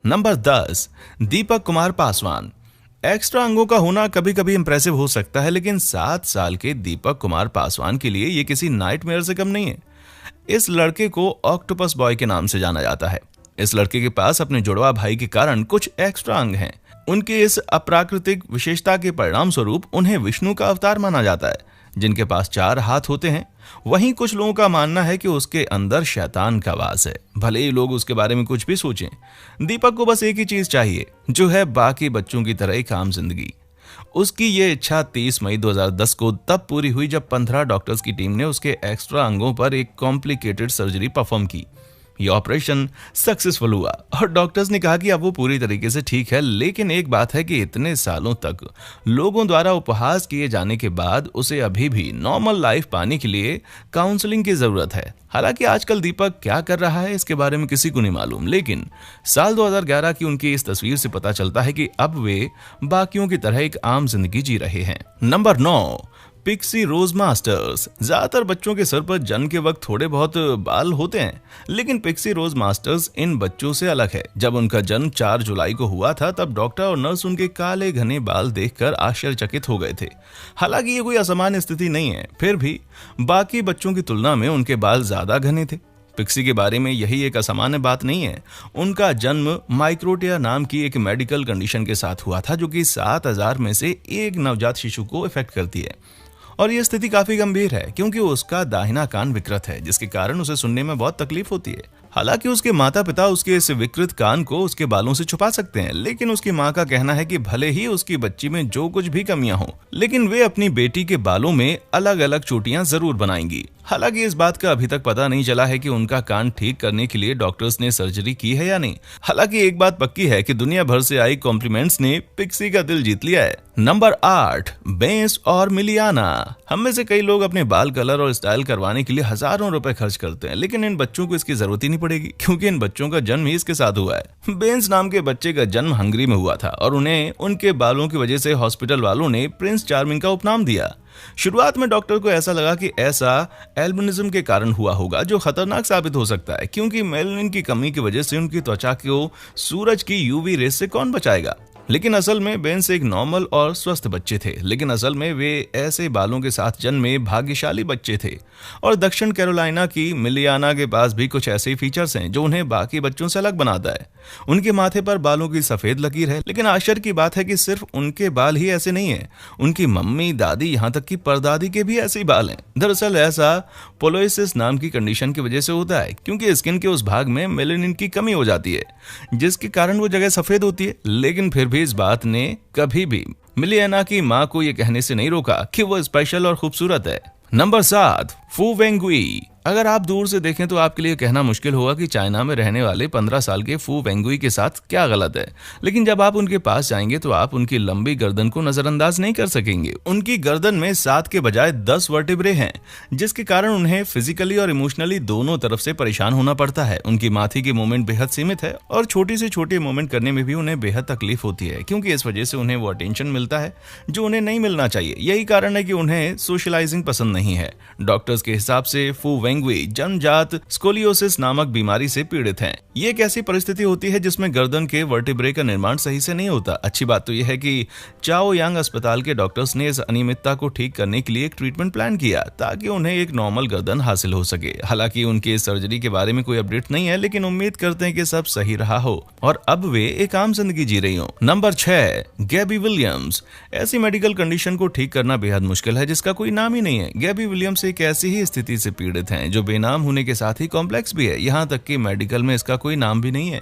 Number 10, Deepak Kumar Paswan. Extra अंगों का होना कभी कभी इंप्रेसिव हो सकता है, लेकिन 7 साल के दीपक कुमार पासवान के लिए ये किसी नाइटमेयर से कम नहीं है। इस लड़के को ऑक्टोपस बॉय के नाम से जाना जाता है। इस लड़के के पास अपने जुड़वा भाई के कारण कुछ एक्स्ट्रा अंग हैं। उनके इस अप्राकृतिक विशेषता के परिणाम स्वरूप उन्हें विष्णु का अवतार माना जाता है, जिनके पास 4 हाथ होते हैं। वहीं कुछ लोगों का मानना है कि उसके अंदर शैतान का वास है। भले ही लोग उसके बारे में कुछ भी सोचें, दीपक को बस एक ही चीज चाहिए, जो है बाकी बच्चों की तरह एक आम जिंदगी। उसकी ये इच्छा 30 मई 2010 को तब पूरी हुई जब 15 डॉक्टर्स की टीम ने उसके एक्स्ट्रा अंगों पर एक कॉम्प्लिकेटेड सर्जरी परफॉर्म की। यह ऑपरेशन सक्सेसफुल हुआ और डॉक्टर्स ने कहा कि अब वो पूरी तरीके से ठीक है। लेकिन एक बात है कि इतने सालों तक लोगों द्वारा उपहास किए जाने के बाद उसे अभी भी नॉर्मल लाइफ पाने के लिए काउंसलिंग की जरूरत है। हालांकि आजकल दीपक क्या कर रहा है इसके बारे में किसी को नहीं मालूम, लेकिन साल 2011 की उनकी इस तस्वीर से पता चलता है कि अब वे बाकियों की तरह एक आम जिंदगी जी रहे हैं। नंबर 9, पिक्सी रोज मास्टर्स। ज्यादातर बच्चों के सर पर जन्म के वक्त थोड़े बहुत बाल होते हैं, लेकिन पिक्सी रोज मास्टर्स इन बच्चों से अलग है। जब उनका जन्म 4 जुलाई को हुआ था, तब डॉक्टर और नर्स उनके काले घने बाल देखकर आश्चर्यचकित हो गए थे। हालांकि ये कोई असामान्य स्थिति नहीं है, फिर भी बाकी बच्चों की तुलना में उनके बाल ज्यादा घने थे। पिक्सी के बारे में यही एक असामान्य बात नहीं है। उनका जन्म माइक्रोटिया नाम की एक मेडिकल कंडीशन के साथ हुआ था, जो कि 7,000 में से एक नवजात शिशु को इफेक्ट करती है। और यह स्थिति काफी गंभीर है, क्योंकि उसका दाहिना कान विकृत है, जिसके कारण उसे सुनने में बहुत तकलीफ होती है। हालांकि उसके माता पिता उसके इस विकृत कान को उसके बालों से छुपा सकते हैं, लेकिन उसकी मां का कहना है कि भले ही उसकी बच्ची में जो कुछ भी कमियां हों, लेकिन वे अपनी बेटी के बालों में अलग अलग चोटियां जरूर बनाएंगी। हालांकि इस बात का अभी तक पता नहीं चला है कि उनका कान ठीक करने के लिए डॉक्टर्स ने सर्जरी की है या नहीं। हालांकि एक बात पक्की है कि दुनिया भर से आई कॉम्प्लीमेंट्स ने पिक्सी का दिल जीत लिया है। नंबर 8, बेंस और मिलियाना। हम में से कई लोग अपने बाल कलर और स्टाइल करवाने के लिए हजारों रुपए खर्च करते हैं, लेकिन इन बच्चों को इसकी जरूरत ही नहीं पड़ेगी, क्योंकि इन बच्चों का जन्म ही इसके साथ हुआ है। बेंस नाम के बच्चे का जन्म हंगरी में हुआ था और उन्हें उनके बालों की वजह से हॉस्पिटल वालों ने प्रिंस चार्मिंग का उपनाम दिया। शुरुआत में डॉक्टर को ऐसा लगा कि ऐसा एल्बिनिज्म के कारण हुआ होगा, जो खतरनाक साबित हो सकता है, क्योंकि मेलानिन की कमी की वजह से उनकी त्वचा को सूरज की यूवी रेस से कौन बचाएगा। लेकिन असल में बेंस एक नॉर्मल और स्वस्थ बच्चे थे, लेकिन असल में वे ऐसे बालों के साथ जन्मे भाग्यशाली बच्चे थे। और दक्षिण कैरोलिना की मिलियाना के पास भी कुछ ऐसे ही फीचर्स हैं जो उन्हें बाकी बच्चों से अलग बनाता है। उनके माथे पर बालों की सफेद लकीर है, लेकिन आश्चर्य की बात है कि सिर्फ उनके बाल ही ऐसे नहीं है, उनकी मम्मी, दादी, यहाँ तक कि परदादी के भी ऐसे ही बाल हैं। दरअसल ऐसा पोलोइसिस नाम की कंडीशन की वजह से होता है, क्योंकि स्किन के उस भाग में मेलानिन की कमी हो जाती है, जिसके कारण वो जगह सफेद होती है। लेकिन फिर भी इस बात ने कभी भी मिलियाना की मां को यह कहने से नहीं रोका कि वो स्पेशल और खूबसूरत है। नंबर 7, फू वेंगुई। अगर आप दूर से देखें तो आपके लिए कहना मुश्किल होगा कि चाइना में रहने वाले 15 साल के फू वेंगुई के साथ क्या गलत है, लेकिन जब आप उनके पास जाएंगे तो आप उनकी लंबी गर्दन को नजरअंदाज नहीं कर सकेंगे। उनकी गर्दन में 7 के बजाय 10 वर्टिब्रे हैं, जिसके कारण उन्हें फिजिकली और इमोशनली दोनों तरफ से परेशान होना पड़ता है। उनकी माथी की मूवमेंट बेहद सीमित है और छोटी से छोटी मूवमेंट करने में भी उन्हें बेहद तकलीफ होती है, क्योंकि इस वजह से उन्हें वो अटेंशन मिलता है जो उन्हें नहीं मिलना चाहिए। यही कारण है कि उन्हें सोशलाइजिंग पसंद नहीं है। डॉक्टर्स के हिसाब से फू वेंगुई जन्मजात स्कोलियोसिस नामक बीमारी से पीड़ित हैं। ये एक ऐसी परिस्थिति होती है जिसमें गर्दन के वर्टिब्रे का निर्माण सही से नहीं होता। अच्छी बात तो यह है कि चाओ यांग अस्पताल के डॉक्टर्स ने इस अनियमितता को ठीक करने के लिए एक ट्रीटमेंट प्लान किया, ताकि उन्हें एक नॉर्मल गर्दन हासिल हो सके। हालांकि उनकी सर्जरी के बारे में कोई अपडेट नहीं है, लेकिन उम्मीद करते हैं कि सब सही रहा हो और अब वे एक आम जिंदगी जी रही हो। Number 6, Gabby Williams. ऐसी मेडिकल कंडीशन को ठीक करना बेहद मुश्किल है जिसका कोई नाम ही नहीं है। गैबी विलियम्स एक ऐसी ही स्थिति से पीड़ित हैं जो बेनाम होने के साथ ही कॉम्प्लेक्स भी है, यहाँ तक कि मेडिकल में इसका कोई नाम भी नहीं है।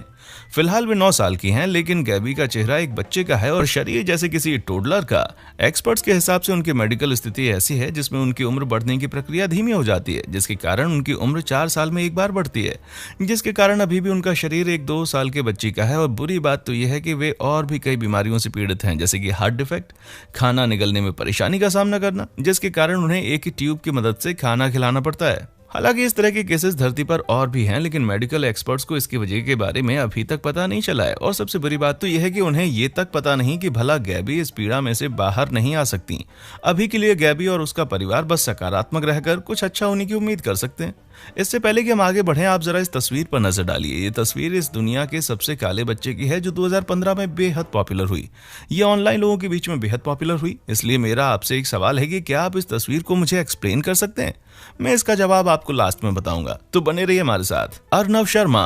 फिलहाल वे 9 साल की हैं, लेकिन गैबी का चेहरा एक बच्चे का है और शरीर जैसे किसी टोडलर का। एक्सपर्ट्स के हिसाब से उनकी मेडिकल स्थिति ऐसी है जिसमें उनकी उम्र बढ़ने की प्रक्रिया धीमी हो जाती है, जिसके कारण उनकी उम्र 4 साल में एक बार बढ़ती है, जिसके कारण अभी भी उनका शरीर एक 2 साल के बच्चे का है। और बुरी बात तो यह है कि वे और भी कई बीमारियों से पीड़ित हैं, जैसे कि हार्ट डिफेक्ट, खाना निगलने में परेशानी का सामना करना, जिसके कारण उन्हें एक ही ट्यूब की मदद से खाना खिलाना पड़ता है। हालांकि इस तरह के केसेस धरती पर और भी हैं, लेकिन मेडिकल एक्सपर्ट्स को इसकी वजह के बारे में अभी तक पता नहीं चला है। और सबसे बुरी बात तो यह है कि उन्हें ये तक पता नहीं कि भला गैबी इस पीड़ा में से बाहर नहीं आ सकती। अभी के लिए गैबी और उसका परिवार बस सकारात्मक रहकर कुछ अच्छा होने की उम्मीद कर सकते हैं। इससे पहले कि हम आगे बढ़ें, आप जरा इस तस्वीर पर नजर डालिए। ये तस्वीर इस दुनिया के सबसे काले बच्चे की है जो 2015 में बेहद पॉपुलर हुई। ये ऑनलाइन लोगों के बीच में बेहद पॉपुलर हुई। इसलिए मेरा आपसे एक सवाल है कि क्या आप इस तस्वीर को मुझे एक्सप्लेन कर सकते हैं? मैं इसका जवाब आपको लास्ट में बताऊंगा, तो बने रहिए हमारे साथ। अर्नव शर्मा।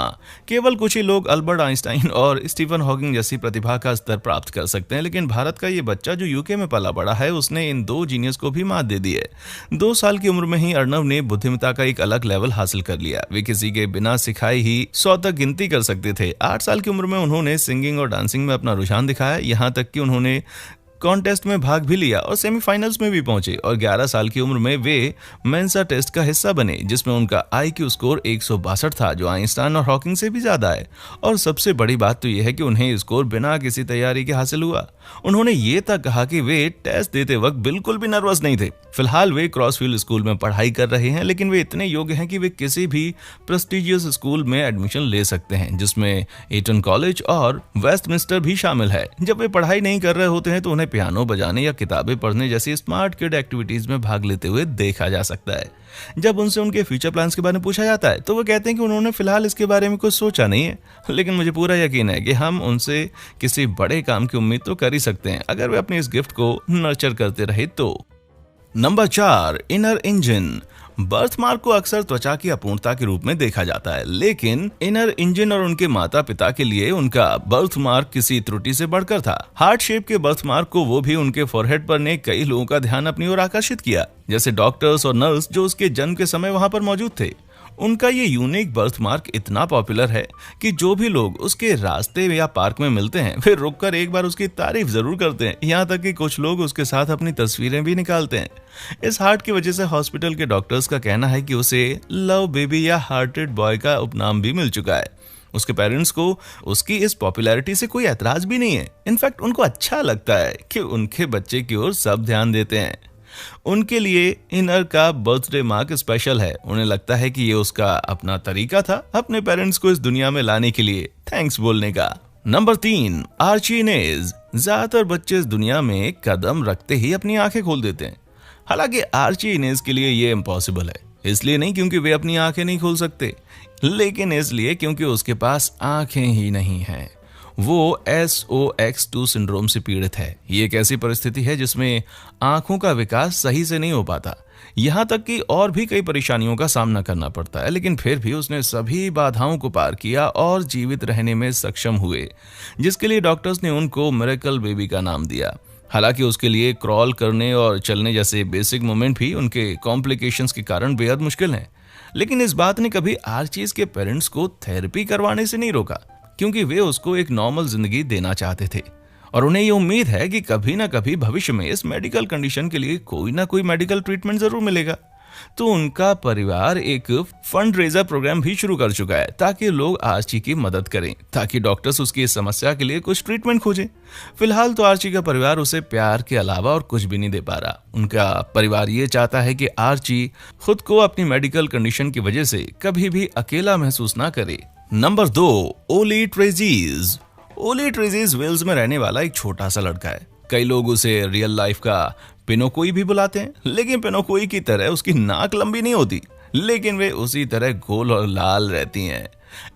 केवल कुछ ही लोग अल्बर्ट आइंस्टाइन और स्टीफन हॉकिंग जैसी प्रतिभा का स्तर प्राप्त कर सकते हैं, लेकिन भारत का ये बच्चा जो यूके में पला बड़ा है, उसने इन दो जीनियस को भी मात दे दी है। 2 साल की उम्र में ही अर्नव ने बुद्धिमत्ता का एक अलग लेवल हासिल कर लिया। वे किसी के बिना सिखाए ही 100 तक गिनती कर सकते थे। 8 साल की उम्र में उन्होंने सिंगिंग और डांसिंग में अपना रुझान दिखाया, यहाँ तक कि उन्होंने कॉन्टेस्ट में भाग भी लिया और सेमीफाइनल्स में भी पहुंचे। और 11 साल की उम्र में वे मेंसा टेस्ट का हिस्सा बने, जिसमें उनका IQ स्कोर 162 था, जो आइंस्टाइन और हॉकिंग से भी ज्यादा है। और सबसे बड़ी बात तो यह है कि उन्हें स्कोर बिना किसी तैयारी के हासिल हुआ। उन्होंने ये तक कहा कि वे टेस्ट देते वक्त बिल्कुल भी नर्वस नहीं थे। फिलहाल वे क्रॉसफील्ड स्कूल में पढ़ाई कर रहे हैं, लेकिन वे इतने योग्य हैं कि वे किसी भी प्रेस्टिजियस स्कूल में एडमिशन ले सकते हैं, जिसमें ईटन कॉलेज और वेस्टमिंस्टर भी शामिल है। जब वे पढ़ाई नहीं कर रहे होते हैं तो उन्हें पियानो बजाने या किताबें पढ़ने जैसी स्मार्ट किड एक्टिविटीज में भाग लेते हुए देखा जा सकता है। जब उनसे उनके फ्यूचर प्लान्स के बारे में पूछा जाता है तो वो कहते हैं कि उन्होंने फिलहाल इसके बारे में कुछ सोचा नहीं है, लेकिन मुझे पूरा यकीन है कि हम उनसे किसी बड़े काम की उम्मीद तो कर ही सकते हैं, अगर वे अपने इस गिफ्ट को नर्चर करते रहे तो। Number 4, inner engine. बर्थमार्क को अक्सर त्वचा की अपूर्णता के रूप में देखा जाता है, लेकिन इनर इंजन और उनके माता पिता के लिए उनका बर्थमार्क किसी त्रुटि से बढ़कर था। हार्ट शेप के बर्थमार्क को वो भी उनके फोरहेड पर ने कई लोगों का ध्यान अपनी ओर आकर्षित किया, जैसे डॉक्टर्स और नर्स जो उसके जन्म के समय वहां पर मौजूद थे। उनका ये यूनिक बर्थमार्क इतना पॉपुलर है कि जो भी लोग उसके रास्ते या पार्क में मिलते हैं फिर रुककर एक बार उसकी तारीफ जरूर करते हैं, यहाँ तक कि कुछ लोग उसके साथ अपनी तस्वीरें भी निकालते हैं। इस हार्ट की वजह से हॉस्पिटल के डॉक्टर्स का कहना है कि उसे लव बेबी या हार्टेड बॉय का उपनाम भी मिल चुका है। उसके पेरेंट्स को उसकी इस पॉपुलैरिटी से कोई एतराज भी नहीं है। इनफैक्ट उनको अच्छा लगता है कि उनके बच्चे की ओर सब ध्यान देते हैं। उनके लिए इनर का बर्थडे मार्क स्पेशल है। उन्हें लगता है कि ये उसका अपना तरीका था अपने पेरेंट्स को इस दुनिया में लाने के लिए थैंक्स बोलने का। Number 3, Archie Inez. ज्यादातर बच्चे इस दुनिया में कदम रखते ही अपनी आंखें खोल देते हैं। हालांकि आर्ची इनेज के लिए ये इम्पॉसिबल है, इसलिए नहीं क्योंकि वे अपनी आंखें नहीं खोल सकते, लेकिन इसलिए क्योंकि उसके पास आंखें ही नहीं हैं। वो SOX2 सिंड्रोम से पीड़ित है। ये एक ऐसी परिस्थिति है जिसमें आंखों का विकास सही से नहीं हो पाता, यहाँ तक कि और भी कई परेशानियों का सामना करना पड़ता है, लेकिन फिर भी उसने सभी बाधाओं को पार किया और जीवित रहने में सक्षम हुए, जिसके लिए डॉक्टर्स ने उनको मिरेकल बेबी का नाम दिया। हालांकि उसके लिए क्रॉल करने और चलने जैसे बेसिक मूवमेंट भी उनके कॉम्प्लिकेशंस के कारण बेहद मुश्किल हैं। लेकिन इस बात ने कभी आर्चीज के पेरेंट्स को थेरेपी करवाने से नहीं रोका, क्योंकि वे उसको एक नॉर्मल जिंदगी देना चाहते थे और उन्हें ये उम्मीद है कि कभी ना कभी भविष्य में इस मेडिकल कंडीशन के लिए कोई ना कोई मेडिकल ट्रीटमेंट जरूर मिलेगा। तो उनका परिवार एक फंड रेजर प्रोग्राम भी शुरू कर चुका है ताकि लोग आर्ची की मदद करें, ताकि डॉक्टर्स उसकी इस समस्या के लिए कुछ ट्रीटमेंट खोजें। फिलहाल तो आर्ची का परिवार उसे प्यार के अलावा और कुछ भी नहीं दे पा रहा। उनका परिवार ये चाहता है कि आर्ची खुद को अपनी मेडिकल कंडीशन की वजह से कभी भी अकेला महसूस ना करे। नंबर 2, ओली ट्रेजीज। ओली ट्रेजीज वेल्स में रहने वाला एक छोटा सा लड़का है। कई लोग उसे रियल लाइफ का पिनोकोई भी बुलाते हैं, लेकिन पिनोकोई की तरह उसकी नाक लंबी नहीं होती, लेकिन वे उसी तरह गोल और लाल रहती हैं।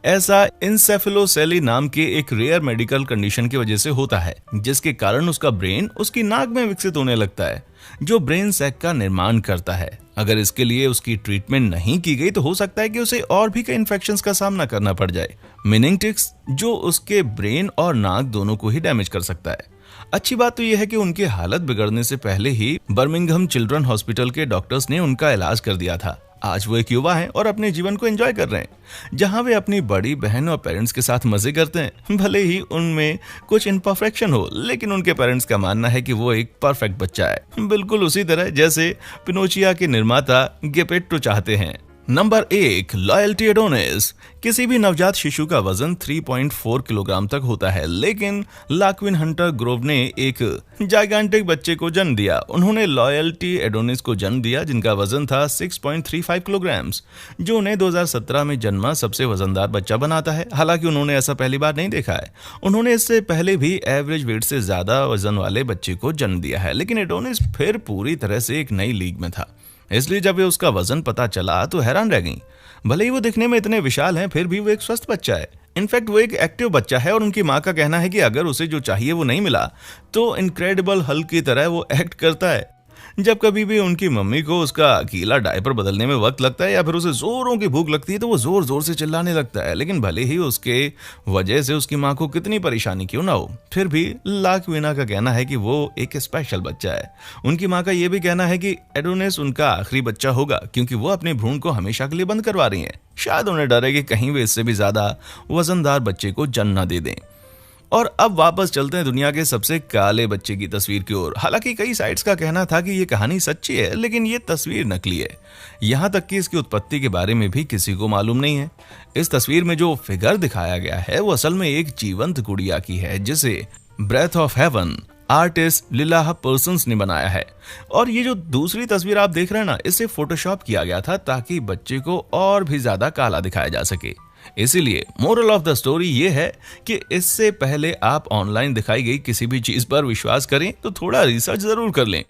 ऐसा इंसेफेलोसेली नाम के एक रेयर मेडिकल कंडीशन की वजह से होता है, जिसके कारण उसका ब्रेन उसकी नाक में विकसित होने लगता है, जो ब्रेन सैक का निर्माण करता है। अगर इसके लिए उसकी ट्रीटमेंट नहीं की गई तो हो सकता है कि उसे और भी कई इन्फेक्शंस का सामना करना पड़ जाए, मेनिंगिटिस, जो उसके ब्रेन और नाक दोनों को ही डैमेज कर सकता है। अच्छी बात तो यह है कि उनकी हालत बिगड़ने से पहले ही बर्मिंघम चिल्ड्रन हॉस्पिटल के डॉक्टर्स ने उनका इलाज कर दिया था। आज वो एक युवा हैं और अपने जीवन को एंजॉय कर रहे हैं, जहां वे अपनी बड़ी बहन और पेरेंट्स के साथ मजे करते हैं। भले ही उनमें कुछ इम्परफेक्शन हो, लेकिन उनके पेरेंट्स का मानना है कि वो एक परफेक्ट बच्चा है, बिल्कुल उसी तरह जैसे पिनोचिया के निर्माता गेपेट्टो चाहते हैं। Number 1, loyalty Adonis. किसी भी नवजात शिशु का वजन 3.4 किलोग्राम तक होता है, लेकिन लाक्विन हंटर ग्रोव ने एक जाइगेंटिक बच्चे को जन्म दिया। उन्होंने लॉयल्टी एडोनिस को जन्म दिया, जिनका वजन था 6.35 किलोग्राम, जो उन्हें 2017 में जन्मा सबसे वजनदार बच्चा बनाता है। हालांकि उन्होंने ऐसा पहली बार नहीं देखा है, उन्होंने इससे पहले भी एवरेज वेट से ज्यादा वजन वाले बच्चे को जन्म दिया है, लेकिन एडोनिस फिर पूरी तरह से एक नई लीग में था। इसलिए जब वे उसका वजन पता चला तो हैरान रह गई। भले ही वो दिखने में इतने विशाल हैं, फिर भी वो एक स्वस्थ बच्चा है। इनफैक्ट वो एक एक्टिव बच्चा है और उनकी माँ का कहना है कि अगर उसे जो चाहिए वो नहीं मिला तो इनक्रेडिबल हल्क की तरह वो एक्ट करता है। जब कभी भी उनकी मम्मी को उसका गीला डायपर बदलने में वक्त लगता है या फिर उसे जोरों की भूख लगती है तो वो जोर जोर से चिल्लाने लगता है। लेकिन भले ही उसके वजह से उसकी माँ को कितनी परेशानी क्यों ना हो, फिर भी लाक्विना का कहना है कि वो एक स्पेशल बच्चा है। उनकी माँ का ये भी कहना है कि एडोनिस उनका आखिरी बच्चा होगा क्योंकि वो अपने भ्रूण को हमेशा के लिए बंद करवा रही हैं। शायद उन्हें डर है कि कहीं वे इससे भी ज्यादा वजनदार बच्चे को जन्म न दे दें। और अब वापस चलते हैं दुनिया के सबसे काले बच्चे की तस्वीर की ओर। हालांकि कई साइट्स का कहना था कि ये कहानी सच्ची है, लेकिन ये तस्वीर नकली है। यहां तक कि इसकी उत्पत्ति के बारे में भी किसी को मालूम नहीं है। इस तस्वीर में जो फिगर दिखाया गया है वो असल में एक जीवंत गुड़िया की है जिसे breath of heaven artist Lilah Parsons ने बनाया है। और ये जो दूसरी तस्वीर आप देख रहे हैं ना, इसे फोटोशॉप किया गया था ताकि बच्चे को और भी ज्यादा काला दिखाया जा सके। इसीलिए मोरल ऑफ द स्टोरी ये है कि इससे पहले आप ऑनलाइन दिखाई गई किसी भी चीज पर विश्वास करें तो थोड़ा रिसर्च जरूर कर लें।